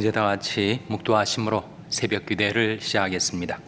이제 다 같이 묵도하심으로 새벽 기도를 시작하겠습니다.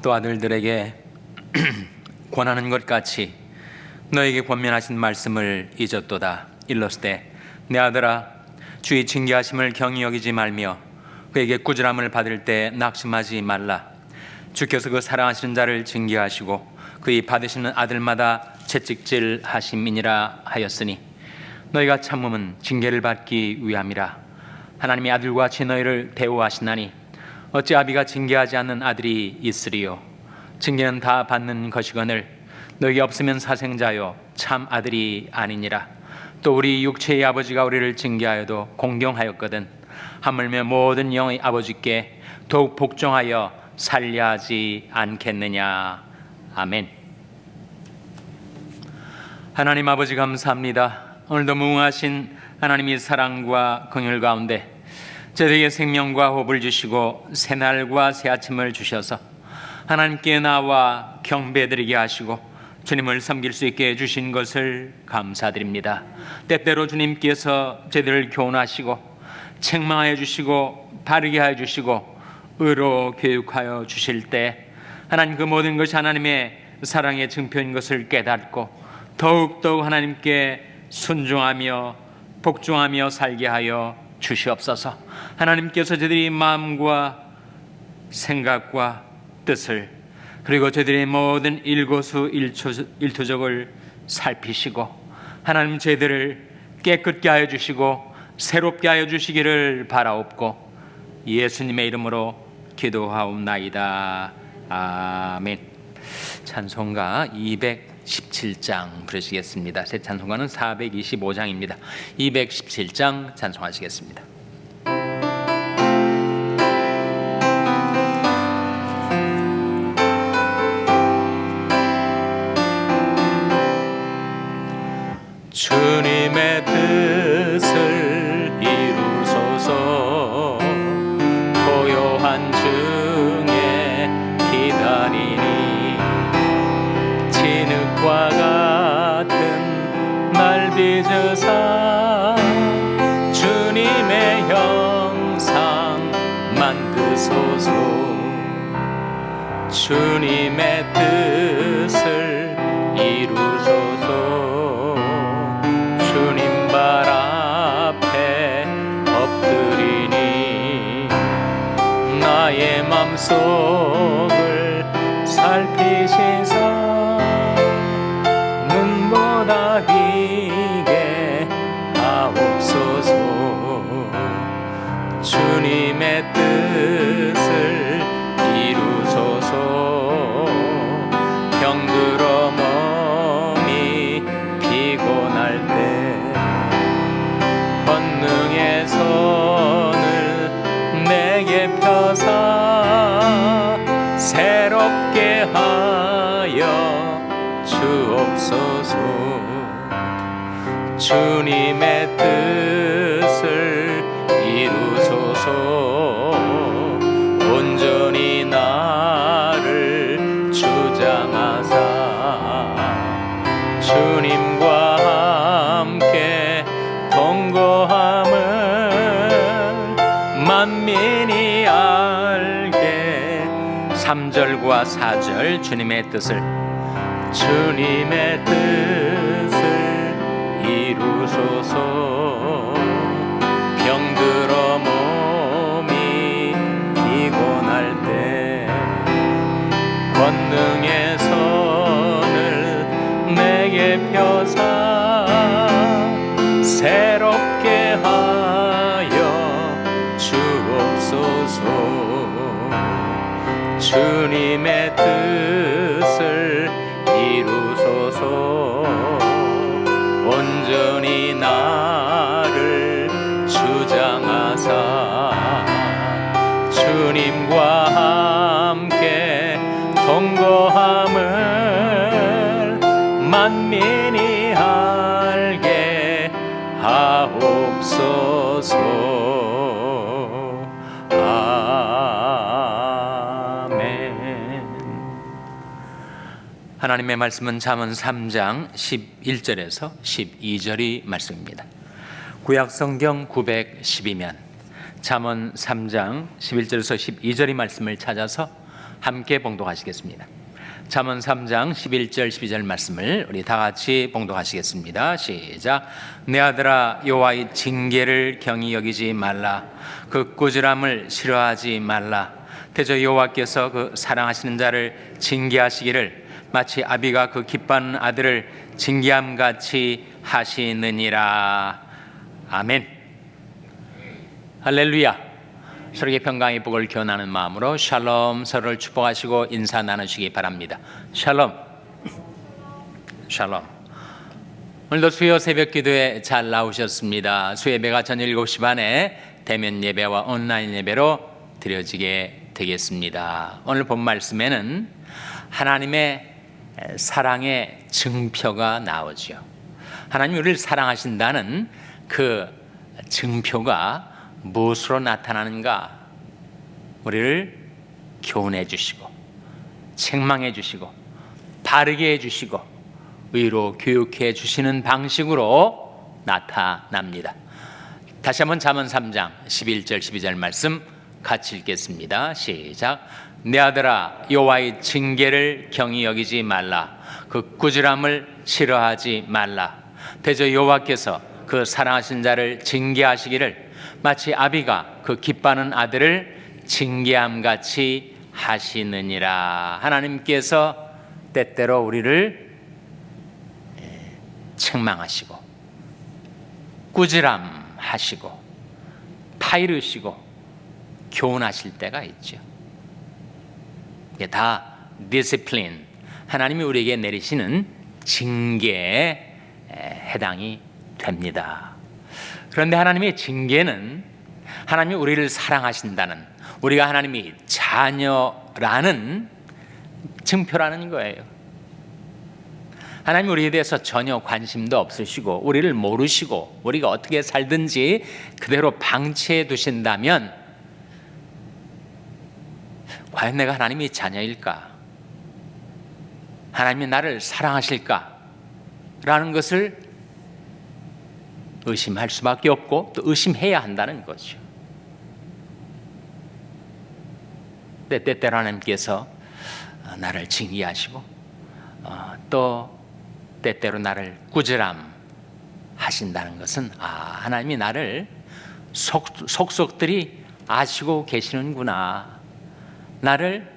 또 아들들에게 권하는 것 같이 너에게 권면하신 말씀을 잊었도다. 일렀으되 내 아들아, 주의 징계하심을 경히 여기지 말며 그에게 꾸지람을 받을 때 낙심하지 말라. 주께서 그 사랑하시는 자를 징계하시고 그의 받으시는 아들마다 채찍질 하심이니라 하였으니 너희가 참음은 징계를 받기 위함이라. 하나님이 아들과 같이 너희를 대우하시나니 어찌 아비가 징계하지 않는 아들이 있으리요. 징계는 다 받는 것이거늘 너희 없으면 사생자요 참 아들이 아니니라. 또 우리 육체의 아버지가 우리를 징계하여도 공경하였거든 하물며 모든 영의 아버지께 더욱 복종하여 살려 하지 않겠느냐. 아멘. 하나님 아버지 감사합니다. 오늘도 무궁하신 하나님의 사랑과 긍휼 가운데 저희에게 생명과 호흡을 주시고 새날과 새 아침을 주셔서 하나님께 나와 경배드리게 하시고 주님을 섬길 수 있게 해주신 것을 감사드립니다. 때때로 주님께서 저희들을 교훈하시고 책망하여 주시고 바르게 하여 주시고 의로 교육하여 주실 때 하나님 그 모든 것이 하나님의 사랑의 증표인 것을 깨닫고 더욱더욱 하나님께 순종하며 복종하며 살게 하여 주시옵소서. 하나님께서 저희들의 마음과 생각과 뜻을 그리고 저희들의 모든 일거수일투족을 살피시고 하나님 저희들을 깨끗게 하여 주시고 새롭게 하여 주시기를 바라옵고 예수님의 이름으로 기도하옵나이다. 아멘. 찬송가 217장 부르시겠습니다. 새 찬송가는 425장입니다. 217장 찬송하시겠습니다. 주님의 뜻을 이루소서. 고요한 중에 기다리니 진흙과 같은 날 빚으사 주님의 형상 만드소서. 주님의 뜻을 이루소서. 주님 발 앞에 엎드리니 나의 맘속을 살피시사 눈보다 희게 하옵소서. 주님의 뜻을 이루소서. 병들어 몸이 피곤할 때 권능의 손을 내게 펴사 새롭게 하여 주옵소서. 주님의 뜻을 이루소서. 온전히 나를 주장하사 주님과 함께 동거함을 만민이 알게. 3절과 4절 주님의 뜻을 이루소서. 병들어 몸이 피곤할 때 권능의 손을 내게 펴사 새롭게 하여 주옵소서. 주님의 뜻을 이루소서. 온전히 나를 주장하사 주와 함께 동거함을 만민이 알게 하옵소서. 아멘. 하나님의 말씀은 잠언 3장 11절에서 12절이 말씀입니다. 구약성경 912면 잠언 3장 11절에서 12절의 말씀을 찾아서 함께 봉독하시겠습니다. 잠언 3장 11절 12절 말씀을 우리 다 같이 봉독하시겠습니다. 시작. 내 아들아, 여호와의 징계를 경히 여기지 말라. 그 꾸지람을 싫어하지 말라. 대저 여호와께서 그 사랑하시는 자를 징계하시기를 마치 아비가 그 기뻐하는 아들을 징계함같이 하시느니라. 아멘. 할렐루야. 서로에게 평강의 복을 교환하는 마음으로 샬롬, 서로를 축복하시고 인사 나누시기 바랍니다. 샬롬. 샬롬. 오늘도 수요 새벽 기도에 잘 나오셨습니다. 수요 예배가 저녁 7시 반에 대면 예배와 온라인 예배로 드려지게 되겠습니다. 오늘 본 말씀에는 하나님의 사랑의 증표가 나오죠. 하나님이 우리를 사랑하신다는 그 증표가 무엇으로 나타나는가? 우리를 교훈해 주시고 책망해 주시고 바르게 해 주시고 의로 교육해 주시는 방식으로 나타납니다. 다시 한번 잠언 3장 11절 12절 말씀 같이 읽겠습니다. 시작. 내 아들아, 여호와의 징계를 경히 여기지 말라. 그 꾸지람을 싫어하지 말라. 대저 여호와께서 그 사랑하신 자를 징계하시기를 마치 아비가 그 기뻐하는 아들을 징계함같이 하시느니라. 하나님께서 때때로 우리를 책망하시고 꾸지람하시고 파이르시고 교훈하실 때가 있죠. 이게 다 디시플린, 하나님이 우리에게 내리시는 징계에 해당이 됩니다. 그런데 하나님의 징계는 하나님이 우리를 사랑하신다는, 우리가 하나님의 자녀라는 증표라는 거예요. 하나님 우리에 대해서 전혀 관심도 없으시고 우리를 모르시고 우리가 어떻게 살든지 그대로 방치해 두신다면 과연 내가 하나님의 자녀일까? 하나님이 나를 사랑하실까? 라는 것을 의심할 수밖에 없고 또 의심해야 한다는 거죠. 때때로 하나님께서 나를 징계하시고 또 때때로 나를 꾸지람 하신다는 것은 하나님이 나를 속속들이 아시고 계시는구나. 나를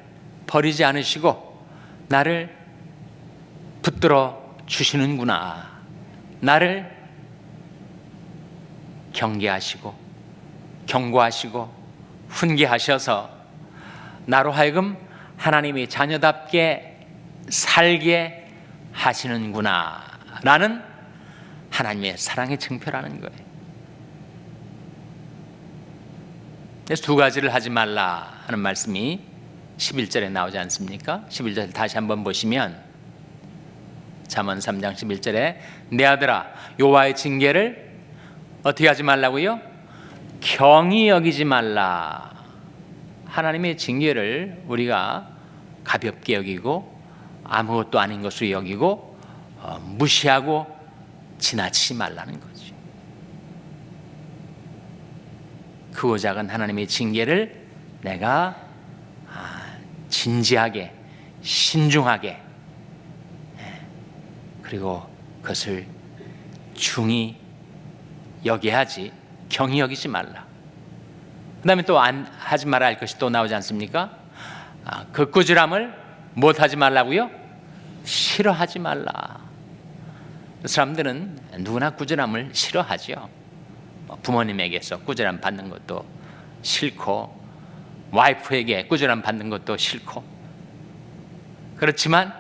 버리지 않으시고 나를 붙들어 주시는구나. 나를 경계하시고 경고하시고 훈계하셔서 나로 하여금 하나님의 자녀답게 살게 하시는구나 라는 하나님의 사랑의 증표라는 거예요. 그래서 두 가지를 하지 말라 하는 말씀이 11절에 나오지 않습니까? 11절 다시 한번 보시면 잠언 3장 11절에 내 아들아, 여호와의 징계를 어떻게 하지 말라고요? 경히 여기지 말라. 하나님의 징계를 우리가 가볍게 여기고 아무것도 아닌 것으로 여기고 무시하고 지나치지 말라는 거죠. 크고 작은 하나님의 징계를 내가 진지하게 신중하게 그리고 그것을 중히 여겨야 하지 경히 여기지 말라. 그 다음에 또 하지 말아야 할 것이 또 나오지 않습니까? 그 꾸지람을 못하지 말라고요? 싫어하지 말라. 사람들은 누구나 꾸지람을 싫어하죠. 부모님에게서 꾸지람 받는 것도 싫고 와이프에게 꾸지람 받는 것도 싫고 그렇지만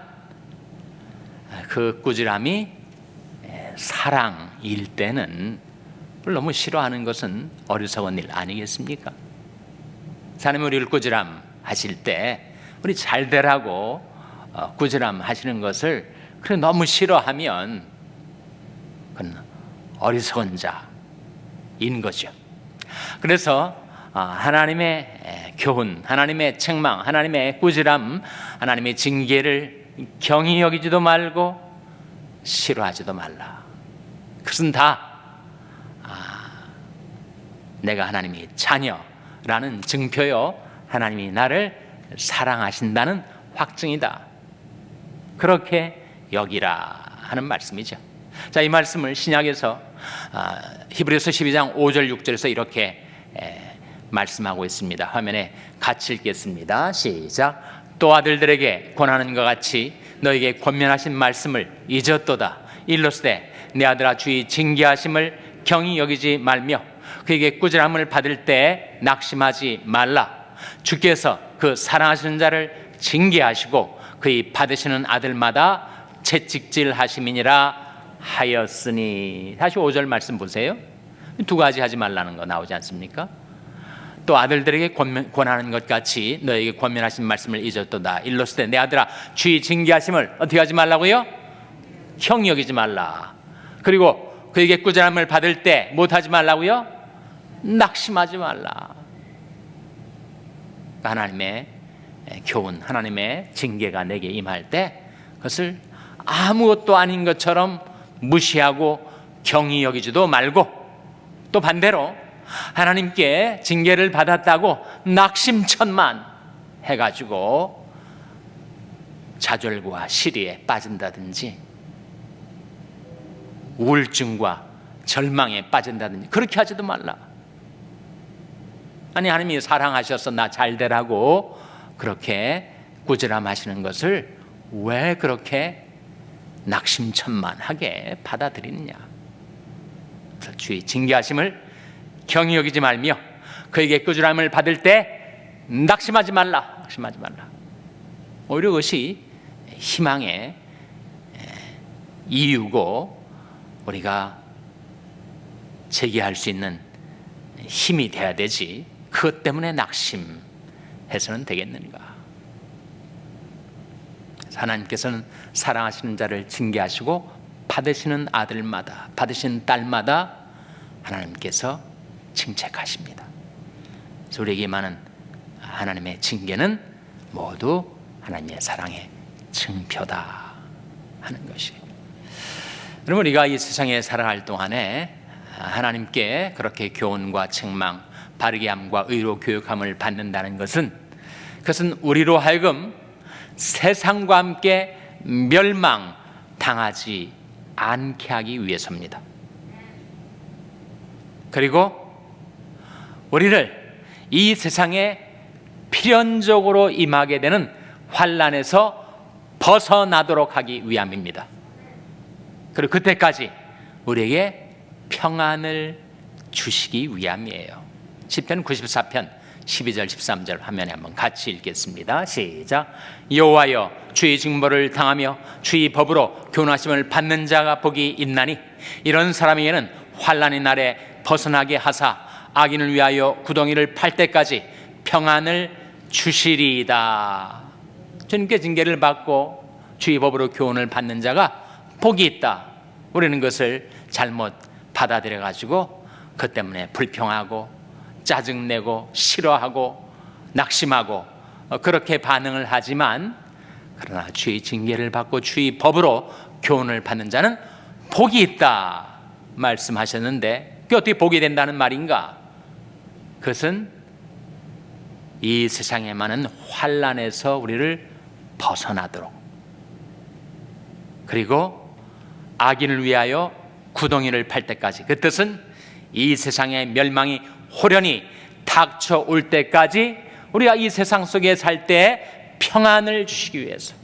그 꾸지람이 사랑일 때는 너무 싫어하는 것은 어리석은 일 아니겠습니까? 하나님이 우리를 꾸지람 하실 때 우리 잘 되라고 꾸지람 하시는 것을 그래 너무 싫어하면 그건 어리석은 자인 거죠. 그래서 하나님의 교훈, 하나님의 책망, 하나님의 꾸지람, 하나님의 징계를 경히 여기지도 말고 싫어하지도 말라. 그것은 다 내가 하나님의 자녀라는 증표요, 하나님이 나를 사랑하신다는 확증이다. 그렇게 여기라 하는 말씀이죠. 자, 이 말씀을 신약에서 히브리서 12장 5절 6절에서 이렇게 말씀하고 있습니다. 화면에 같이 읽겠습니다. 시작. 또 아들들에게 권하는 것 같이 너에게 권면하신 말씀을 잊었도다. 일러스되 내 아들아 주의 징계하심을 경히 여기지 말며 그에게 꾸지람을 받을 때 낙심하지 말라. 주께서 그 사랑하시는 자를 징계하시고 그의 받으시는 아들마다 채찍질하심이니라 하였으니. 다시 5절 말씀 보세요. 두 가지 하지 말라는 거 나오지 않습니까? 또 아들들에게 권하는 것 같이 너에게 권면하신 말씀을 잊었도다. 일러스되 내 아들아 주의 징계하심을 어떻게 하지 말라고요? 형 여기지 말라. 그리고 그에게 꾸지람을 받을 때 못하지 말라고요? 낙심하지 말라. 하나님의 교훈, 하나님의 징계가 내게 임할 때 그것을 아무것도 아닌 것처럼 무시하고 경히 여기지도 말고, 또 반대로 하나님께 징계를 받았다고 낙심천만 해가지고 좌절과 시리에 빠진다든지 우울증과 절망에 빠진다든지 그렇게 하지도 말라. 아니, 하나님이 사랑하셔서 나 잘 되라고 그렇게 꾸지람하시는 것을 왜 그렇게 낙심천만하게 받아들이느냐. 주의 징계하심을 경히 여기지 말며 그에게 꾸지람을 받을 때 낙심하지 말라. 낙심하지 말라. 오히려 그것이 희망의 이유고 우리가 제기할 수 있는 힘이 돼야 되지, 그것 때문에 낙심해서는 되겠는가. 하나님께서는 사랑하시는 자를 징계하시고 받으시는 아들마다, 받으시는 딸마다 하나님께서 징책하십니다. 그래서 우리에게 임하는 하나님의 징계는 모두 하나님의 사랑의 증표다 하는 것이에요. 여러분, 우리가 이 세상에 살아갈 동안에 하나님께 그렇게 교훈과 책망, 바르게 함과 의로 교육함을 받는다는 것은, 그것은 우리로 하여금 세상과 함께 멸망당하지 않게 하기 위해서입니다. 그리고 우리를 이 세상에 필연적으로 임하게 되는 환난에서 벗어나도록 하기 위함입니다. 그리고 그때까지 우리에게 평안을 주시기 위함이에요. 시편 94편 12절 13절 화면에 한번 같이 읽겠습니다. 시작. 여호와여 주의 징벌을 당하며 주의 법으로 교훈하심을 받는 자가 복이 있나니 이런 사람에게는 환난의 날에 벗어나게 하사 악인을 위하여 구덩이를 팔 때까지 평안을 주시리이다. 주님께 징계를 받고 주의 법으로 교훈을 받는 자가 복이 있다. 우리는 그것을 잘못 받아들여 가지고 그 때문에 불평하고 짜증내고 싫어하고 낙심하고 그렇게 반응을 하지만, 그러나 주의 징계를 받고 주의 법으로 교훈을 받는 자는 복이 있다 말씀하셨는데, 그게 어떻게 복이 된다는 말인가? 그것은 이 세상에 많은 환난에서 우리를 벗어나도록, 그리고 악인을 위하여 구덩이를 팔 때까지, 그 뜻은 이 세상의 멸망이 호련히 닥쳐올 때까지 우리가 이 세상 속에 살 때 평안을 주시기 위해서.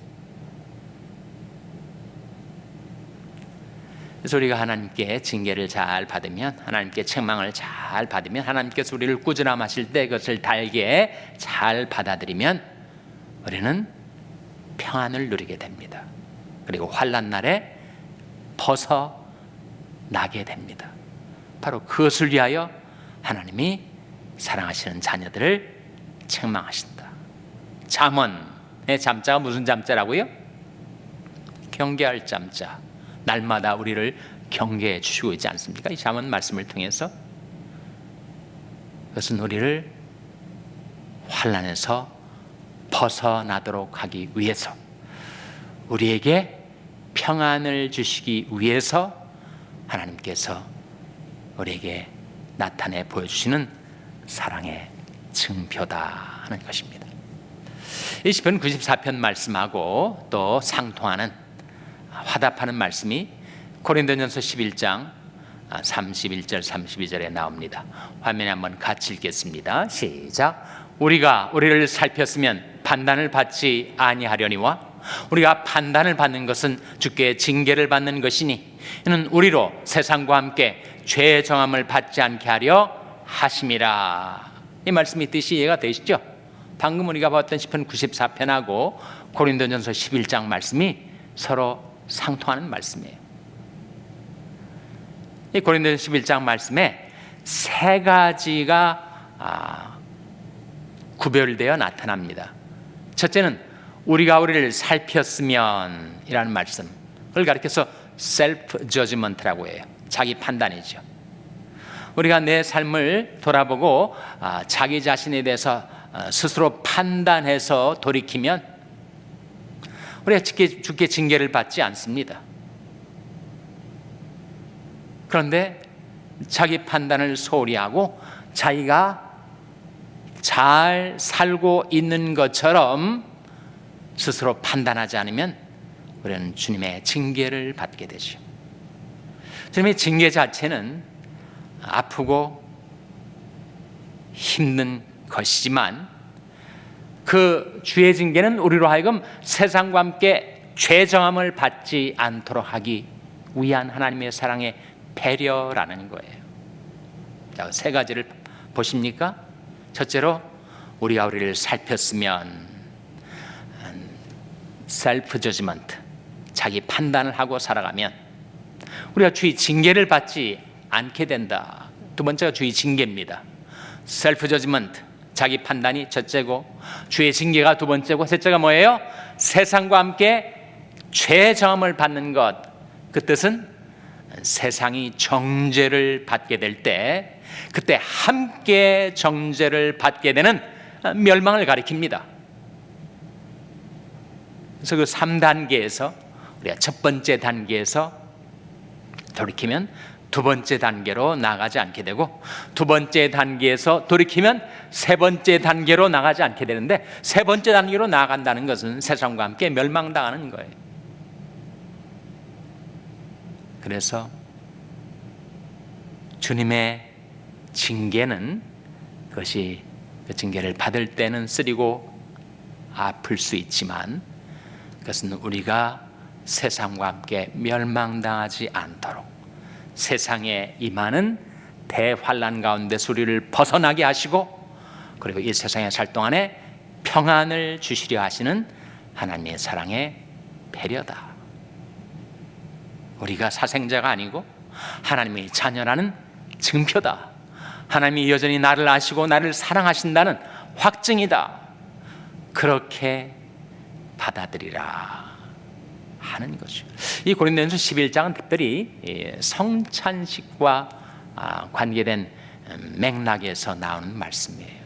그래서 우리가 하나님께 징계를 잘 받으면, 하나님께 책망을 잘 받으면, 하나님께서 우리를 꾸지람하실 때 그것을 달게 잘 받아들이면 우리는 평안을 누리게 됩니다. 그리고 환난 날에 벗어나게 됩니다. 바로 그것을 위하여 하나님이 사랑하시는 자녀들을 책망하신다. 잠언의 잠자가 무슨 잠자라고요? 경계할 잠자. 날마다 우리를 경계해 주시고 있지 않습니까? 이 잠언 말씀을 통해서. 그것은 우리를 환난에서 벗어나도록 하기 위해서, 우리에게 평안을 주시기 위해서 하나님께서 우리에게 나타내 보여주시는 사랑의 증표다 하는 것입니다. 이 시편 94편 말씀하고 또 상통하는, 화답하는 말씀이 고린도전서 11장 31절 32절에 나옵니다. 화면에 한번 같이 읽겠습니다. 시작. 우리가 우리를 살폈으면 판단을 받지 아니하려니와 우리가 판단을 받는 것은 주께 징계를 받는 것이니 이는 우리로 세상과 함께 죄의 정함을 받지 않게 하려 하심이라. 이 말씀이 뜻이 이해가 되시죠? 방금 우리가 봤던 시편 94편하고 고린도전서 11장 말씀이 서로 상통하는 말씀이에요. 이 고린도전서 11장 말씀에 세 가지가 구별되어 나타납니다. 첫째는 우리가 우리를 살폈으면 이라는 말씀, 그걸 가리켜서 셀프 저지먼트라고 해요. 자기 판단이죠. 우리가 내 삶을 돌아보고 자기 자신에 대해서 스스로 판단해서 돌이키면 우리가 주께 징계를 받지 않습니다. 그런데 자기 판단을 소홀히 하고 자기가 잘 살고 있는 것처럼 스스로 판단하지 않으면 우리는 주님의 징계를 받게 되죠. 주님의 징계 자체는 아프고 힘든 것이지만 그 주의 징계는 우리로 하여금 세상과 함께 죄정함을 받지 않도록 하기 위한 하나님의 사랑의 배려라는 거예요. 자, 세 가지를 보십니까? 첫째로 우리가 우리를 살폈으면 셀프 저지먼트, 자기 판단을 하고 살아가면 우리가 주의 징계를 받지 않게 된다. 두 번째가 주의 징계입니다. 셀프 저지먼트, 자기 판단이 첫째고 주의 징계가 두 번째고, 셋째가 뭐예요? 세상과 함께 죄 정함을 받는 것. 그 뜻은 세상이 정죄를 받게 될 때 그때 함께 정죄를 받게 되는 멸망을 가리킵니다. 그래서 그 3단계에서 우리가 첫 번째 단계에서 돌이키면 두 번째 단계로 나가지 않게 되고, 두 번째 단계에서 돌이키면 세 번째 단계로 나가지 않게 되는데, 세 번째 단계로 나아간다는 것은 세상과 함께 멸망당하는 거예요. 그래서 주님의 징계는, 그것이 그 징계를 받을 때는 쓰리고 아플 수 있지만 그것은 우리가 세상과 함께 멸망당하지 않도록 세상에 임하는 대환난 가운데서 우리를 벗어나게 하시고, 그리고 이 세상에 살 동안에 평안을 주시려 하시는 하나님의 사랑의 배려다. 우리가 사생자가 아니고 하나님의 자녀라는 증표다. 하나님이 여전히 나를 아시고 나를 사랑하신다는 확증이다. 그렇게 받아들이라 하는 거죠. 이 고린도전서 11장은 특별히 성찬식과 관계된 맥락에서 나오는 말씀이에요.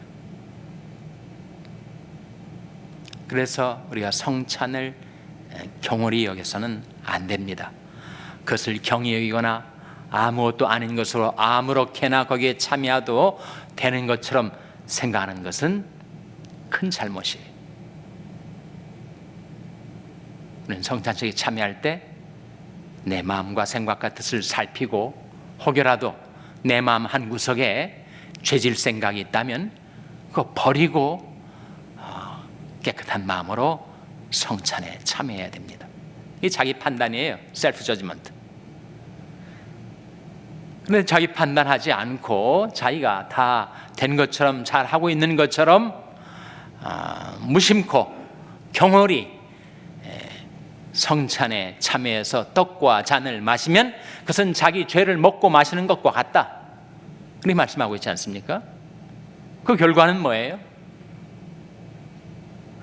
그래서 우리가 성찬을 경홀히 여겨서는 안 됩니다. 그것을 경히 여기거나 아무것도 아닌 것으로 아무렇게나 거기에 참여해도 되는 것처럼 생각하는 것은 큰 잘못이에요. 우리는 성찬식에 참여할 때 내 마음과 생각과 뜻을 살피고, 혹여라도 내 마음 한 구석에 죄질 생각이 있다면 그거 버리고 깨끗한 마음으로 성찬에 참여해야 됩니다. 이게 자기 판단이에요. 셀프 저지먼트. 그런데 자기 판단하지 않고 자기가 다 된 것처럼 잘 하고 있는 것처럼 무심코 경홀히 성찬에 참여해서 떡과 잔을 마시면 그것은 자기 죄를 먹고 마시는 것과 같다. 그렇게 말씀하고 있지 않습니까? 그 결과는 뭐예요?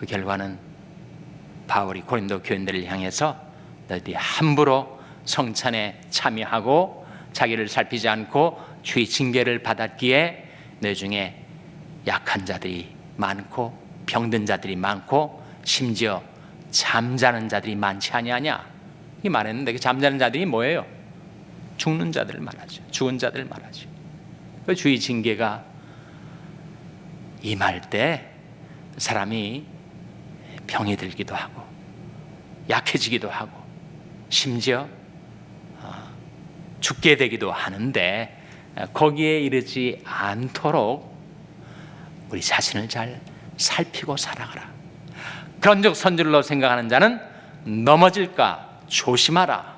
그 결과는 바울이 고린도 교인들을 향해서 너희들이 함부로 성찬에 참여하고 자기를 살피지 않고 주의 징계를 받았기에 너 중에 약한 자들이 많고 병든 자들이 많고 심지어 잠자는 자들이 많지 아니하냐, 이 말했는데 그 잠자는 자들이 뭐예요? 죽는 자들을 말하죠. 죽은 자들을 말하죠. 그 주의 징계가 임할 때 사람이 병이 들기도 하고 약해지기도 하고 심지어 죽게 되기도 하는데, 거기에 이르지 않도록 우리 자신을 잘 살피고 살아가라. 그런즉 선줄로 생각하는 자는 넘어질까 조심하라.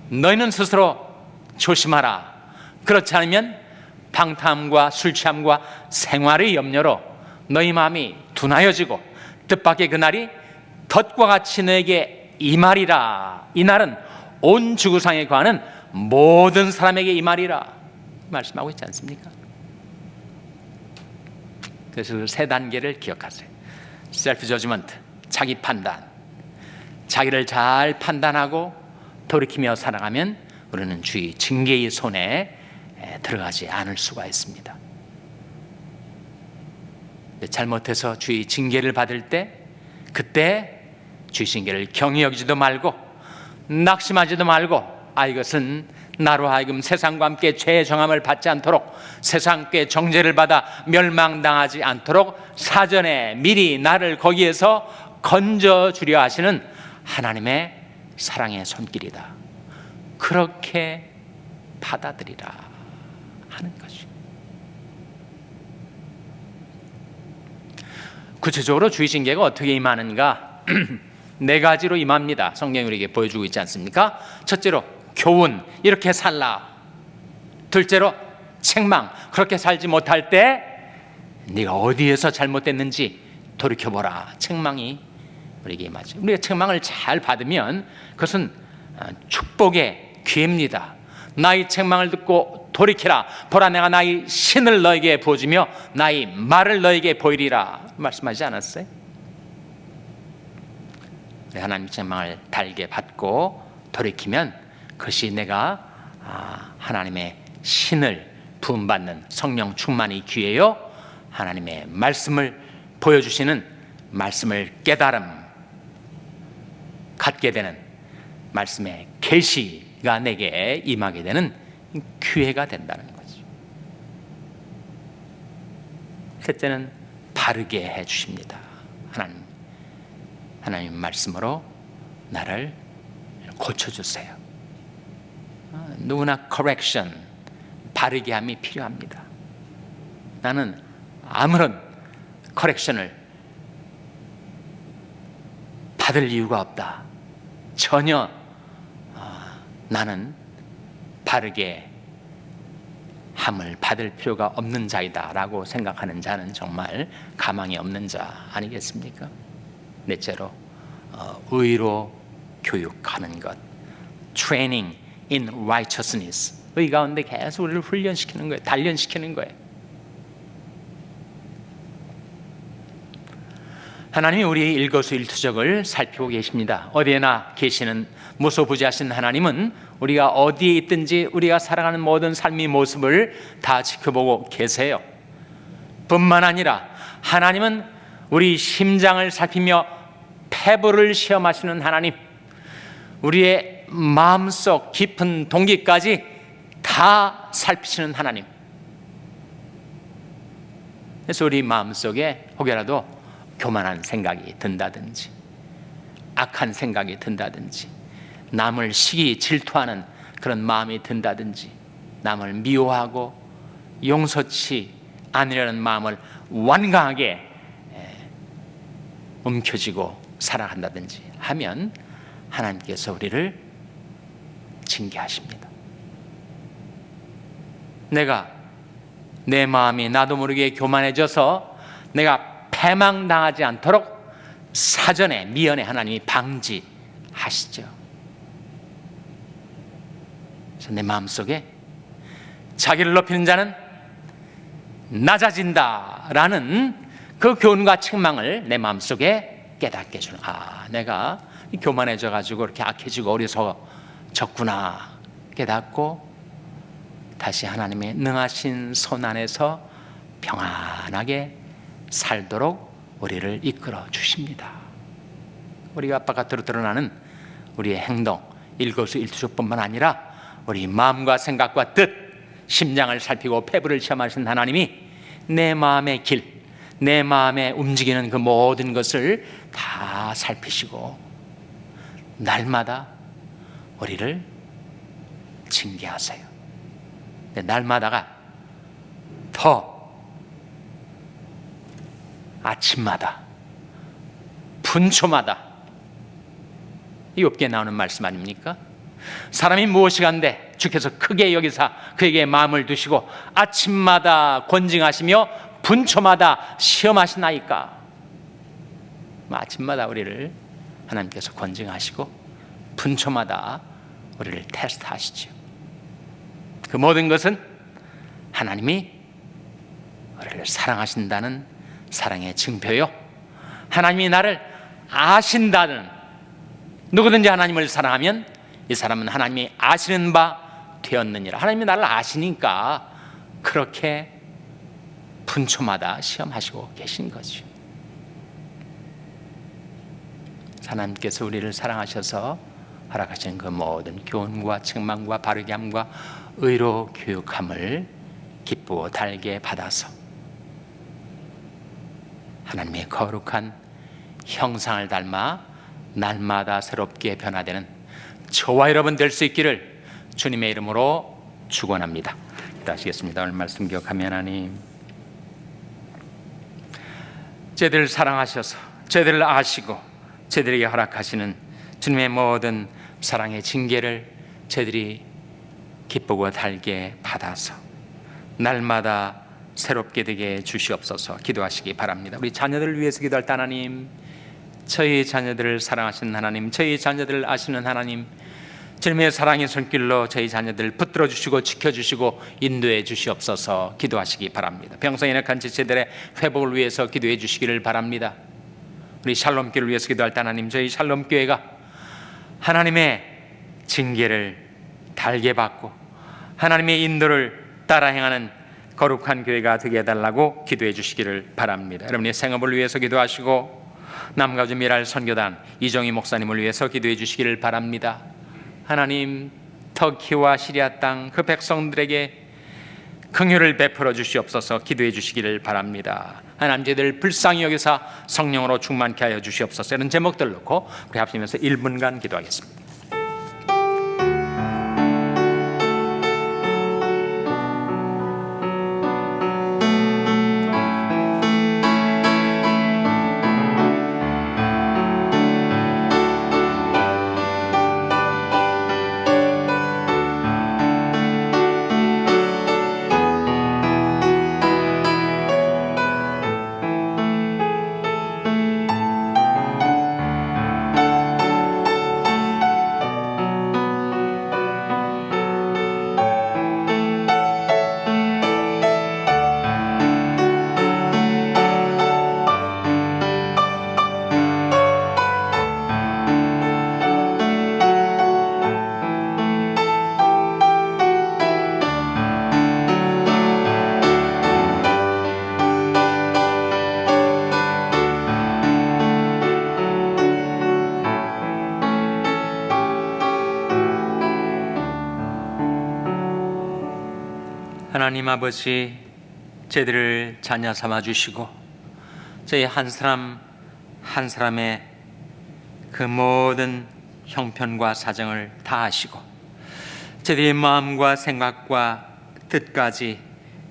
너희는 스스로 조심하라. 그렇지 않으면 방탕함과 술 취함과 생활의 염려로 너희 마음이 둔하여지고 뜻밖의 그날이 덫과 같이 너에게 임하리라. 이날은 온 지구상에 거하는 모든 사람에게 임하리라 말씀하고 있지 않습니까? 그래서 그 세 단계를 기억하세요. 셀프 저지먼트, 자기 판단. 자기를 잘 판단하고 돌이키며 살아가면 우리는 주의 징계의 손에 들어가지 않을 수가 있습니다. 잘못해서 주의 징계를 받을 때, 그때 주의 징계를 경히 여기지도 말고 낙심하지도 말고, 이것은 나로 하여금 세상과 함께 죄의 정함을 받지 않도록, 세상께 정죄를 받아 멸망당하지 않도록 사전에 미리 나를 거기에서 건져주려 하시는 하나님의 사랑의 손길이다. 그렇게 받아들이라 하는 것이. 구체적으로 주의 징계가 어떻게 임하는가? 네 가지로 임합니다. 성경이 우리에게 보여주고 있지 않습니까? 첫째로 교훈, 이렇게 살라. 둘째로 책망, 그렇게 살지 못할 때 네가 어디에서 잘못됐는지 돌이켜보라. 책망이 우리에게 임하죠. 우리가 책망을 잘 받으면 그것은 축복의 기회입니다. 나의 책망을 듣고 돌이키라. 보라, 내가 나의 신을 너에게 부어주며 나의 말을 너에게 보이리라 말씀하지 않았어요? 하나님 책망을 달게 받고 돌이키면 그것이 내가 하나님의 신을 부음받는 성령 충만의 기회요, 하나님의 말씀을 보여주시는, 말씀을 깨달음 갖게 되는, 말씀의 계시가 내게 임하게 되는 기회가 된다는 거죠. 셋째는 바르게 해주십니다. 하나님 말씀으로 나를 고쳐주세요. 누구나 correction, 바르게 함이 필요합니다. 나는 아무런 correction을 받을 이유가 없다. 전혀 나는 바르게 함을 받을 필요가 없는 자이다 라고 생각하는 자는 정말 가망이 없는 자 아니겠습니까? 넷째로 의로 교육하는 것, training in righteousness. 의 가운데 계속 우리를 훈련시키는 거예요. 단련시키는 거예요. 하나님이 우리의 일거수일투족을 살피고 계십니다. 어디에나 계시는 무소부지하신 하나님은 우리가 어디에 있든지 우리가 살아가는 모든 삶의 모습을 다 지켜보고 계세요. 뿐만 아니라 하나님은 우리 심장을 살피며 폐부를 시험하시는 하나님, 우리의 마음속 깊은 동기까지 다 살피시는 하나님. 그래서 우리 마음속에 혹여라도 교만한 생각이 든다든지, 악한 생각이 든다든지, 남을 시기 질투하는 그런 마음이 든다든지, 남을 미워하고 용서치 않으려는 마음을 완강하게 움켜쥐고 살아간다든지 하면 하나님께서 우리를 징계하십니다. 내가 내 마음이 나도 모르게 교만해져서 내가 패망당하지 않도록 사전에 미연에 하나님이 방지하시죠. 그래서 내 마음속에 자기를 높이는 자는 낮아진다라는 그 교훈과 책망을 내 마음속에 깨닫게 해주는, 내가 교만해져 가지고 이렇게 악해지고 어리석어졌구나 깨닫고 다시 하나님의 능하신 손 안에서 평안하게 살도록 우리를 이끌어 주십니다. 우리가 바깥으로 드러나는 우리의 행동, 일거수일투족뿐만 아니라 우리 마음과 생각과 뜻, 심장을 살피고 폐부를 시험하신 하나님이 내 마음의 길, 내 마음에 움직이는 그 모든 것을 다 살피시고 날마다 우리를 징계하세요. 날마다가 더 아침마다 분초마다 욥기에 나오는 말씀 아닙니까? 사람이 무엇이 간데 주께서 크게 여기사 그에게 마음을 두시고 아침마다 권징하시며 분초마다 시험하시나이까. 아침마다 우리를 하나님께서 권징하시고 분초마다 우리를 테스트하시죠. 그 모든 것은 하나님이 우리를 사랑하신다는 사랑의 증표요, 하나님이 나를 아신다는, 누구든지 하나님을 사랑하면 이 사람은 하나님이 아시는 바 되었느니라. 하나님이 나를 아시니까 그렇게 분초마다 시험하시고 계신 거죠. 하나님께서 우리를 사랑하셔서 허락하신 그 모든 교훈과 책망과 바르게 함과 의로 교육함을 기쁘고 달게 받아서 하나님의 거룩한 형상을 닮아 날마다 새롭게 변화되는 저와 여러분 될 수 있기를 주님의 이름으로 축원합니다. 기도하시겠습니다. 오늘 말씀 기억하며 하나님, 저희들을 사랑하셔서 저희들을 아시고 저희들에게 허락하시는 주님의 모든 사랑의 징계를 저희들이 기쁘고 달게 받아서 날마다 새롭게 되게 주시옵소서 기도하시기 바랍니다. 우리 자녀들을 위해서 기도할 때 하나님, 저희 자녀들을 사랑하시는 하나님, 저희 자녀들을 아시는 하나님, 주님의 사랑의 손길로 저희 자녀들을 붙들어 주시고 지켜주시고 인도해 주시옵소서 기도하시기 바랍니다. 병성에 약한 지체들의 회복을 위해서 기도해 주시기를 바랍니다. 우리 샬롬교회를 위해서 기도할 때 하나님, 저희 샬롬교회가 하나님의 징계를 달게 받고 하나님의 인도를 따라 행하는 거룩한 교회가 되게 해달라고 기도해 주시기를 바랍니다. 여러분의 생업을 위해서 기도하시고 남가주 미랄 선교단 이정희 목사님을 위해서 기도해 주시기를 바랍니다. 하나님, 터키와 시리아 땅 그 백성들에게 긍휼을 베풀어 주시옵소서 기도해 주시기를 바랍니다. 하나님, 저희들 불쌍히 여기사 성령으로 충만케 하여 주시옵소서. 이런 제목들 놓고 우리 합심해서 1분간 기도하겠습니다. 하나님 아버지, 저희들을 자녀 삼아 주시고 저희 한 사람 한 사람의 그 모든 형편과 사정을 다 아시고 저희들의 마음과 생각과 뜻까지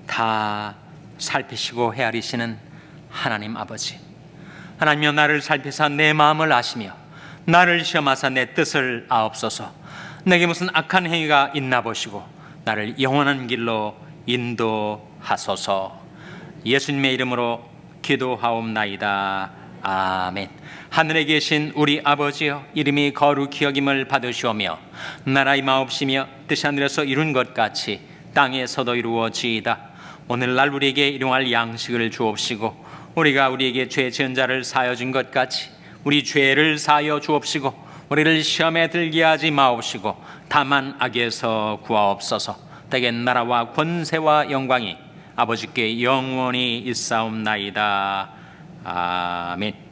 다 살피시고 헤아리시는 하나님 아버지, 하나님여, 나를 살피사 내 마음을 아시며 나를 시험하사 내 뜻을 아옵소서. 내게 무슨 악한 행위가 있나 보시고 나를 영원한 길로 인도하소서. 예수님의 이름으로 기도하옵나이다. 아멘. 하늘에 계신 우리 아버지여, 이름이 거룩히 여김을 받으시오며 나라의 마옵시며 뜻이 하늘에서 이룬 것 같이 땅에서도 이루어지이다. 오늘날 우리에게 일용할 양식을 주옵시고 우리가 우리에게 죄 지은 자를 사하여 준 것 같이 우리 죄를 사하여 주옵시고 우리를 시험에 들게 하지 마옵시고 다만 악에서 구하옵소서. 대개 나라와 권세와 영광이 아버지께 영원히 있사옵나이다. 아멘.